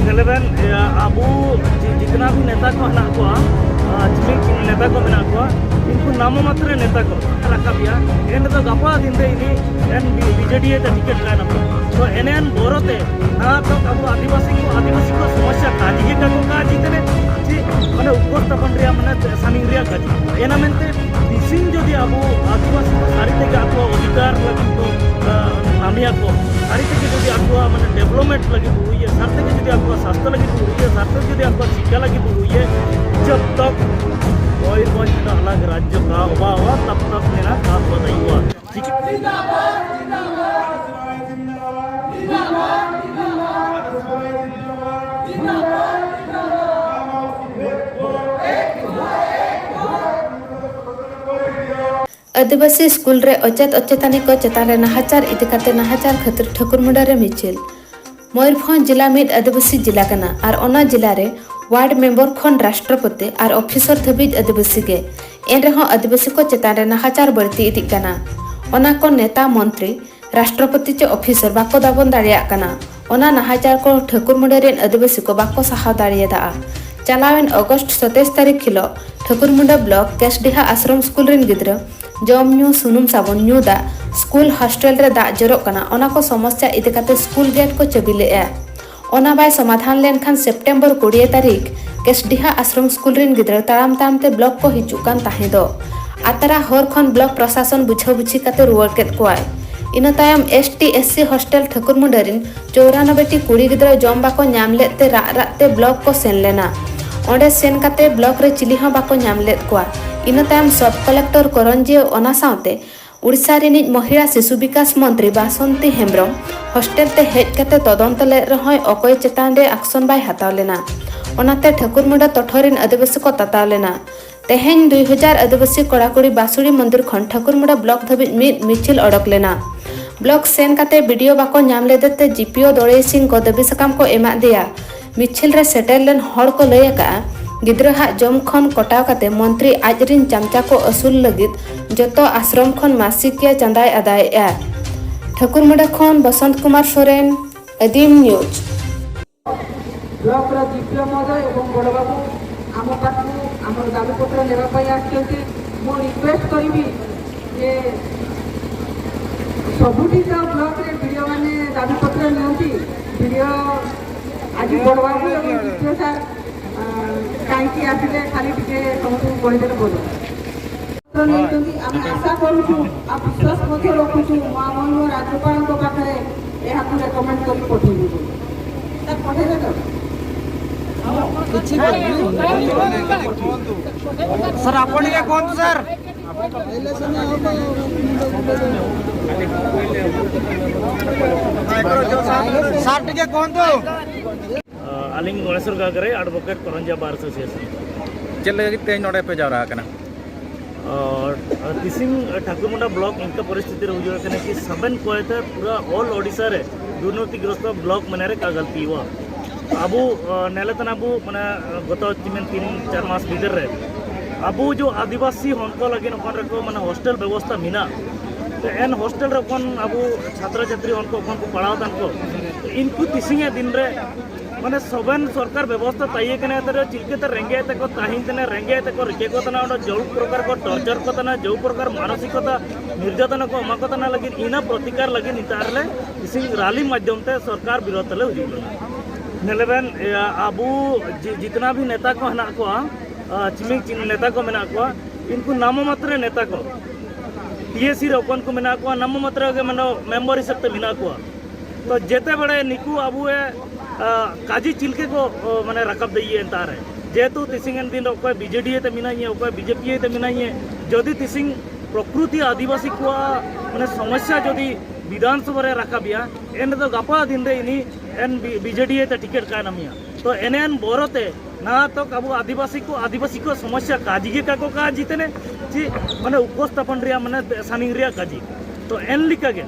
नेलेबेन आबू जितना भी नेता को हेना को चिमिक नेता को मेना को इनको नाम मात्र नेता को रखाबिया एन तो गपा दिन दे इनी एन बीजेडी ते टिकट का नंबर तो एनएन बोरोते ना तो अब आदिवासी को समस्या काजी के का जीतने जी माने उपस्थापन रिया माने सामिंग रिया काजी एना मेनते दिसिंग जदि आबू आदिवासी को सारी ते आपको अधिकार लगी को नामिया को सारी ते जदि आपको माने डेवलपमेंट लगी हुई है साथ के जदि आपको स्वास्थ्य लगी हुई है साथ के जदि आपको शिक्षा लगी हुई है जब तक कोई अलग राज्य का हुआ तब तक मेरा काम नहीं हुआ। आदिवासी स्कूल रे अचेत अचेतानी को चेतान नाहाचार इदिकाते नाहाचार खातिर ठाकुरमुंडा रे मिचिल मयूरभंज जिला मिद आदिवासी जिला कना और ओना जिला रे वार्ड मेंबर खन राष्ट्रपति और ऑफिसर धबिज आदिवासी के एन रहो आदिवासी को चेतान नाहाचार बढ़ती इदिक कना ओना को नेता मंत्री राष्ट्रपति चे ऑफिसर बाको दाबन दाड़िया कना ओना नाहाचार को ठाकुरमुंडा रे आदिवासी को बाको सहाव दाड़िया चलावेन अगस्त 27 तारीख हिलो ठाकुरमुंडा ब्लॉक केसडीहा आश्रम स्कूल रेन गिद्रा जम न्यू सुनुम साबुन न्यू दा स्कूल हॉस्टल रे दा जरो कना ओना को समस्या इदिकाते स्कूल गेट को चबिले ओना बाय समाधान लेन खान सेप्टेम्बर 20 तारीख केसडीहा आश्रम स्कूल रेन गिद्रा ताराम तामते ब्लॉक को हिजुकान ताहे दो आतरा हर खन ब्लॉक प्रशासन बुझा बुझी काते रुवार केत कोआय इना तायम एसटी एससी हॉस्टल ठाकुरमुंडा रेन 94 टी कुड़ी गिद्रा जम बाको नाम लेते राते ब्लॉक को सेन लेना ओंडे सेन काते ब्लॉक रे चिली हो बाको नाम लेत कोआ इना तायम सब कलेक्टर करंजी ओना साउते उड़ीसा रिनिज महिला शिशु विकास मंत्री बासंती हेम्ब्रम हॉस्टल ते हेज काते तदंत ले रहोय अकय चेतान रे एक्शन बाय हताव लेना ओनाते ठाकुरमुंडा तोठरिन आदिवासी को तताव लेना तेहेन 2000 आदिवासी कड़ाकुड़ी बासुड़ी मंदिर खन ठाकुरमुंडा ब्लॉक धबिज मिद मिचिल अडक लेना ब्लॉक सेन काते वीडियो बाको नाम लेदेते जीपीओ दड़े सिंह को दबी सकाम को एमा दिया मिचिल रे सेटेल लेन हड़ को लय का गिद्रा हा जम खन कटाव काते मंत्री आजरिन चमचा को असूल लगित जतो आश्रम खन मासिकिया चंदाय अदाय ठाकुरमुंडा खन बसंत कुमार सोरेन अदीम न्यूज ब्लॉक रा जीपीओ महोदय एवं बड़ बाबू आम पाखु आम दाबीपत्र नेबा आसते मु रिक्वेस्ट करी जे सबुठी तो ब्लॉक रे वीडियो माने दाबीपत्र नियंती वीडियो आज बड़ बाबू एवं जीपीओ सार कहीं आसिले खाली टिके तुमको कहीदेले बोलो आम आशा करूँ आ विश्वास रखुचु माननीय राज्यपाल पाखे यहाँ रेकमेंड कर पठेबू पठेदे तो सर आपण ये कौन सर सर टिके कौन तो आलिंग गणेश्वर गागरे एडवोकेट करंजा बार एसोसिएशन चल लगे तेज नोडे पे जा रहा है ना और तिसिंग ठाकुरमुंडा ब्लॉक इनका परिस्थिति रुजुआ कने कि सबन कोयते पूरा ऑल ओडिशा रे दुर्नीतिग्रस्त ब्लॉक मने रे का गलती हुआ अबू नेलतन अबू माने गत 3-4 मास भीतर रे अबू जो आदिवासी होनको लगे नकन रको माने हॉस्टल व्यवस्था मिना तो एन हॉस्टल रे कोन अबू छात्र छात्री होनको कोन को पढ़ाव तन को तो इनको तिसिंगे दिन रे माने सबन सरकार व्यवस्था ताइए कने तर चिलके रेंगे तक ताहिन तने रेंगे तक रिके को तना जो प्रकार को टॉर्चर को तना जो प्रकार मानसिकता निर्यातन को मा को तना लगी इना प्रतिकार लगी नितारले इसिंग रैली माध्यम ते सरकार विरोध ले हुई नेलेबेन आबू जितना भी नेता को हेना को चिमिक नेता को मेना को इनको नाम मात्र नेता को टीएससी रे को मेना को नाम मात्र के मानो मेंबर हिसाब ते मेना को तो जेते बड़े निकू आबू काजी चिलके को माने रकब दइए तार है जेतु तिसिंग दिन अकय बीजेडी ते मिनाइए अकय बीजेपी ते मिनाइए जदि तिसिंग प्रकृति आदिवासी को माने समस्या जदि विधानसभा रे रखाबिया एन तो गपा दिन रे इनी एन बीजेडी ते टिकट का नामिया तो एनएन बोरोते ना तो अब आदिवासी को समस्या काजी के को का जीतने जी माने उपस्थापन रिया माने सामिंग रिया काजी तो एन लिखा के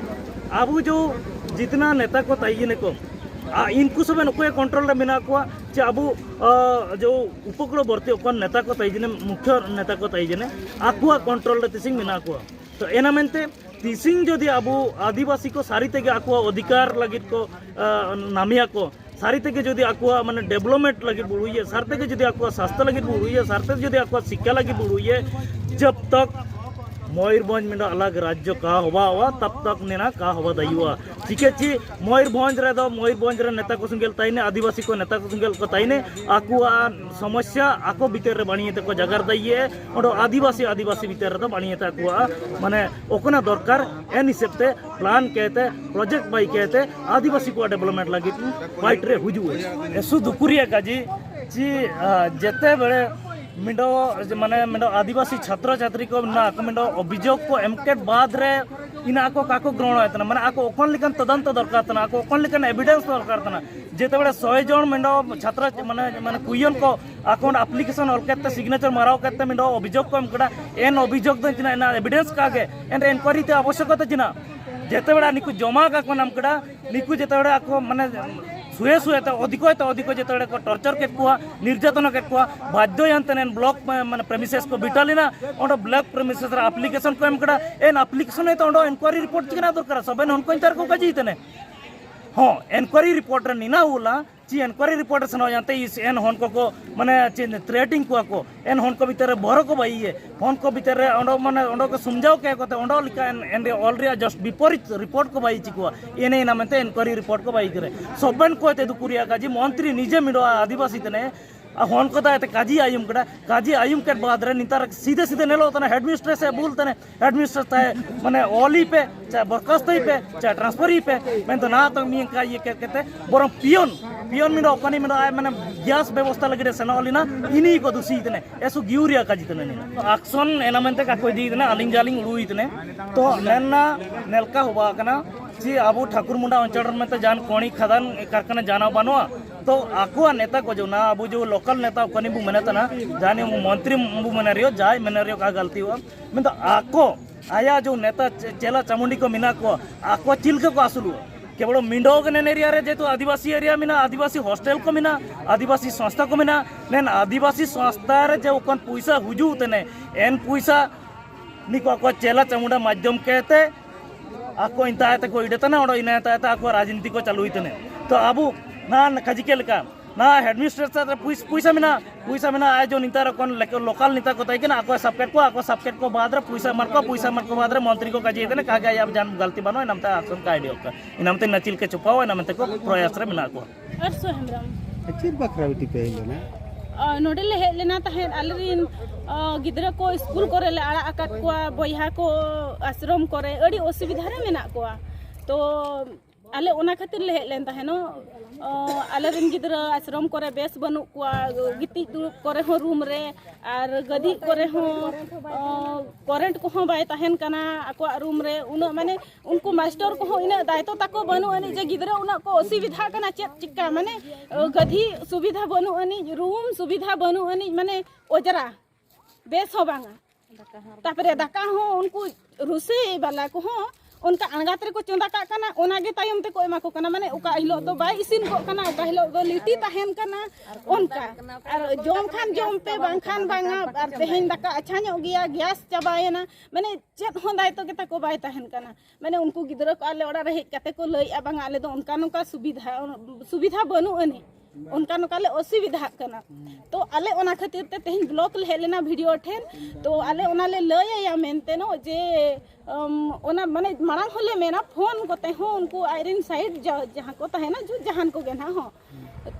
अब जो जितना नेता को ताइने को इनको सब नुको कंट्रोल रे मेना को चे अब जो उपकूलवर्ती नेता को ताइजने मुख्य नेता को ताइजने आकुआ कंट्रोल रे तिसिंग मेना को तो एना मेनते तिसिंग जदि अब आदिवासी को सारी तेगे आकुआ अधिकार लगित को नामिया को सारी तक जदि आकुआ माने डेवलपमेंट लगे बुड़ुए सार तक जदि आकुआ स्वास्थ्य लगे बुड़ुए सार तक जदि आकुआ शिक्षा लगे बुड़ुए जब तक मयूरभंज में अलग राज्य का हवा तब तक नेना का हवा दयुआ चिकेची मयूरभंज रे दो मयूरभंज रे नेता को संगेल ताइने आदिवासी को नेता को संगेल को ताइने आकुआ समस्या आको भीतर रे बाणिये ते को जगार दइए ओडो आदिवासी भीतर रे दो बाणिये ते आकुआ माने ओकना दरकार एन हिसाब ते प्लान कहते प्रोजेक्ट बाई कहते आदिवासी को डेवलपमेंट लगी फाइट रे हुजुए एसु दुकुरिया काजी ची जेते बेले मिडो माने मिडो आदिवासी छात्र छात्री को ना को मिडो अभियोग को एमकेट बाद रे इना को काको ग्रहण होतना माने आको ओकन लिकन तदंत दरकार तना आको ओकन लिकन एविडेंस दरकार तना जेते बेले 100 जन मिडो छात्र माने कुयन को अकाउंट एप्लीकेशन अलकेते सिग्नेचर माराव करते मिडो अभियोग को एमकड़ा एन अभियोग द चिना एना एविडेंस कागे एन इनक्वायरी ते आवश्यकता चिना जेते बेले निकु जमा का को नामकड़ा निकु जेते बेले आको माने शुए तो अधिक जो को टर्चर के निर्यातन के बाध्य अंतने ब्लॉक माने प्रेमिसेस को बिटालीना ओंडो ब्लॉक प्रेमिसेस एप्लीकेशन को एमकड़ा एन एप्लीकेशन तो ओंडो इंक्वायरी रिपोर्ट चिकना दरकार सबेन हन कोइंतार को काजीतने हाँ इंक्वायरी रिपोर्ट रे निना होला ची इंक्वायरी रिपोर्ट से जानते इस एन हन को माने थ्रेटिंग को एन हन को भीतर भर को बाइए हन को भीतर ओंडो माने ओंडो को समझाओ क्या कहते ओंडो लिखा एन ऑलरेडी जस्ट विपरीत रिपोर्ट को बाई चिकुआ एने ना मनते इंक्वायरी रिपोर्ट को बाई करे सबन को ते दुकुरिया काजी मंत्री निजे मिडो आदिवासी तने हन को ताते काजी आयुम के बाद रे नितार सीधे नेलो तने हेडमिस्ट्रेस से बोलतने हेडमिस्ट्रेस ताए माने ओली पे चाहे बरखास्त पे चाहे ट्रांसफर पे मैं तो ना तो मी का ये कहते बरं पियन मिडो कनी मिडो आय माने गैस व्यवस्था लगे सेनोलिना इनी को दुसी इतने एसु गिउरिया का जितने तो एक्शन एना मनते का कोई दी इतने अलिंग जालिंग उड़ू इतने तो नेना नेलका हुआ कना जी अबो ठाकुरमुंडा अंचल में तो जान कोणी खदान कारखाना जाना बानुआ तो आकुआ नेता को जो ना अबो जो लोकल नेता कनी बु मेने तना जाने मंत्री बु मेने रियो जाय मेने रियो का गलती हुआ मैं तो आको आया जो नेता चेला चामुंडी को मिना को आको चिलके को आसुलु केवल मिंडोग नेन एरिया रे जेतु आदिवासी एरिया मिना आदिवासी हॉस्टेल को मिना आदिवासी संस्था को मिना नेन आदिवासी संस्था रे जो कोन पैसा हुजू तने एन पैसा निको को चेला चामुंडा माध्यम कहते आको इंता आते को इडेता ना ओडो इना आते आको राजनीति को चालू इतने तो अबु ना काजी के लेका ना एडमिनिस्ट्रेटर पैसा मिना आय जो निता कोन लोकल नेता को ताई के ना आको सबकेट को बाद रे पैसा मन को बाद रे मंत्री को काजी इतने कागे अब जान गलती बनो नमते एक्शन का आइडिया का इनमते नचिल के चुपाव नमते को प्रयास रे मिना को अर्सो हेमरम चिर बकरावटी पे लेना नोडे ले हेज लेना तहेन आलेरिन गिद्रा को स्कूल करे ले आड़ा आकात को बयहा को आश्रम करे अड़ी असुविधा रे मेना को तो आले ओना खातिर ले हेज लेन तहेनो आलेरिन गिद्रा आश्रम करे बेस बनु को गिति दुरुब करे हो रूम रे आर गदी करे हो करेंट को हो बाय तहेन कना आको रूम रे उन माने उनको मास्टर को हो इना दायित्व ताको बनु अनि जे गिद्रा उना को असुविधा कना चेत चिक्का माने गदी सुविधा बनु अनि रूम सुविधा बनु अनि माने ओजरा बेस हो बांगा तापरे दाका हो उनको रुसे वाला को हो उनका अणगात रे को चंदा का कना ओनागे तायम ते को एमा को कना माने उका हिलो तो बाय इसिन को कना उका हिलो दो लिटी तहेन कना उनका और जोम खान जोम पे बांग खान बांगा और तेहेन दाका अच्छा नो गया गैस चबायना माने चेत हो दाय तो के ताको बाय तहेन कना माने उनको गिदरा को आले ओडा रे कते को लई आ बांगा आले दो उनका नुका सुविधा बनु अनि उनका नुकाले असुविधा कना तो आले ओना खातिर ते तेहिन ब्लॉक ले लेना वीडियो ठेन तो आले ओना ले लया मेनते नो जे ओना माने मांग होले मेना फोन कोते हो उनको आयरन साइड जहां को है ना जो जहान को गेना हो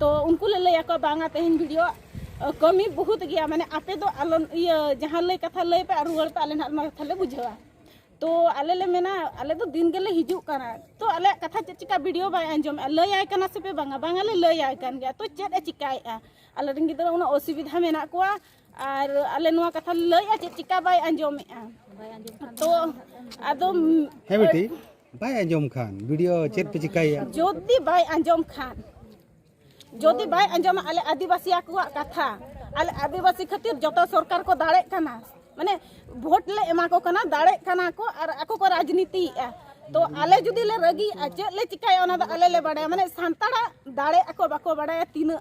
तो उनको ले लया को बांगा तेहिन वीडियो कमी बहुत गया माने आपे दो आलन ये जहां ले कथा ले पे रुवर पे आले ना कथा ले बुझवा तो आले ले मेना आले तो दिन गेले हिजू कना तो आले कथा चिका वीडियो बाय अंजम लय आय कना से पे बांगा ले लय आय कन गया तो चेत ए चिकाय आले रिंग गिदरा उना असुविधा मेना को और आले नुआ कथा लय आ चिका बाय अंजम तो आदो है बेटी बाय अंजम खान वीडियो चेत पे चिकाय जोदी बाय अंजम खान जोदी बाय अंजम आले आदिवासी को कथा आले आदिवासी खातिर जतो सरकार को दाड़े कना माने वोट ले एमा को कना दाड़े कना को और आको को राजनीति तो आले जुदी ले रगी चे ले चिकाय ओना द आले ले बड़े माने सांताड़ा दाड़े आको बाको बड़े तीन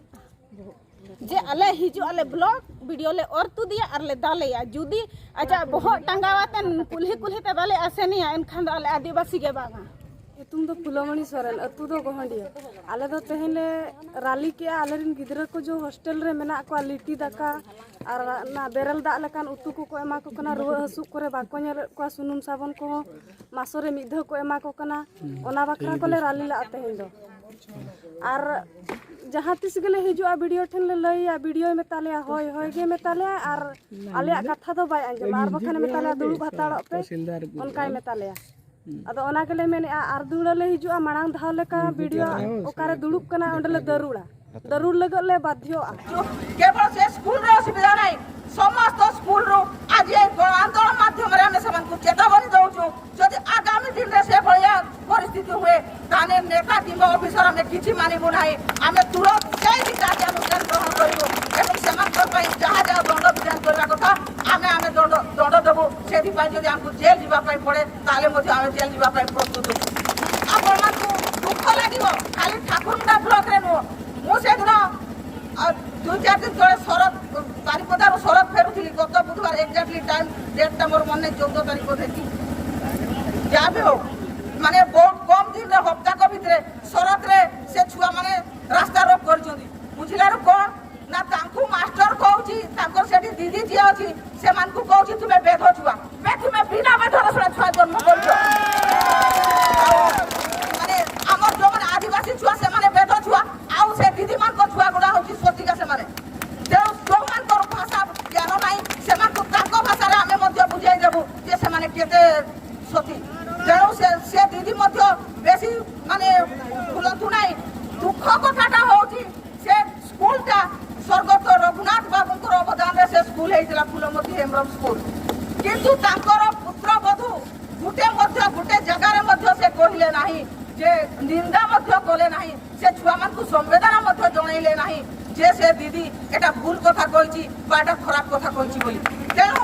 जे आले हिजु आले ब्लॉग वीडियो ले और तू दिया और ले दाले या जुदी अच्छा बहुत टंगावातन कुल्ही कुल्ही ते वाले आसे नहीं एनखान आले आदिवासी के बागा तुम तो फुलमणि सोरेन अतु दो गहंडिया आले दो तेहले राली के आलेरिन गिदरा को जो हॉस्टल रे मेना को लिट्टी दाका और ना बेरल दा लकान उतु को एमा को कना रुवा हसु करे बाको नेल को सुनुम साबन को मासरे मिद को एमा को कना ओना बखरा कोले राली ला तेहन दो और जहाँ तीस गले हिजुआ वीडियो ठेन ले लइया वीडियो मेताले होय होय गे मेताले और आले कथा दो बाय अंजम और बखन मेताले दुड़ुब हताड़ो पे उनकाय मेताले अदो ओना गेले मेने आर दुड़ले हिजुआ मांग धाव लेका वीडियो ओकारे दुड़ुब कना ओंडले दरुड़ लगले बाध्य केवल से स्कूल रे असुविधा नहीं समस्त स्कूल रो आज ए आंदोलन माध्यम रे हम सबन को चेतावनी दउछु जदि आगामी दिन रे से भलिया परिस्थिति हुए ताने नेता किंबा ऑफिसर हमें किछि मानिबो नाही हमें तुरंत जय विचार अनुसार ग्रहण करिबो एवं समान कर पाई जहां जहां दंड विधान करबा कथा हमें दंड देबो सेति पाई जदि हमको जेल जीवा पाई पड़े ताले मध्ये हमें जेल जीवा पाई प्रस्तुत आपण मानकु दुख लागिबो खाली ठाकुरमुंडा ब्लॉक रे नो मो से दिन 2-4 दिन तले शरद बारिपदार शरद फेरुथिली गत बुधवार एक्जाक्टली टाइम डेट मोर मन 14 तारिख देखी जा भी हो माने बहुत कम दिन रे हफ्ता को भितरे शरद रे से छुआ माने रास्ता रोक करछोंदी बुझिलार कोन ना तांकू मास्टर कहउची तांकर सेठी दीदी जे अछि से मान को कहउची तुमे बेधो छुआ बे तुमे बिना बेधो छुआ जन्म करछो माने हमर जो माने आदिवासी छुआ से माने बेधो छुआ आउ से दीदी मान को छुआ गुडा होची सोतिका से माने तेणु जो मान को भाषा ज्ञान नाही से मान को तांको भाषा रे हमें मध्य बुझाई देबो जे से माने केते सोती तेणु से दीदी मध्य बेसी माने भूलतु नाही दुख कथाटा होची से स्कूलटा स्वर्गत रघुनाथ बाबूंकर अवदान रे से स्कूल हेइतला फुलमती हेमरम स्कूल किंतु तांकर पुत्र बधू गुटे जगह रे मध्य से कहले नाही जे निंदा मध्य कले नाही से छुआ मान को संवेदना मध्य जणाइले नाही जे से दीदी एटा भूल कथा कहिची बा एटा खराब कथा कहिची बोली तेणु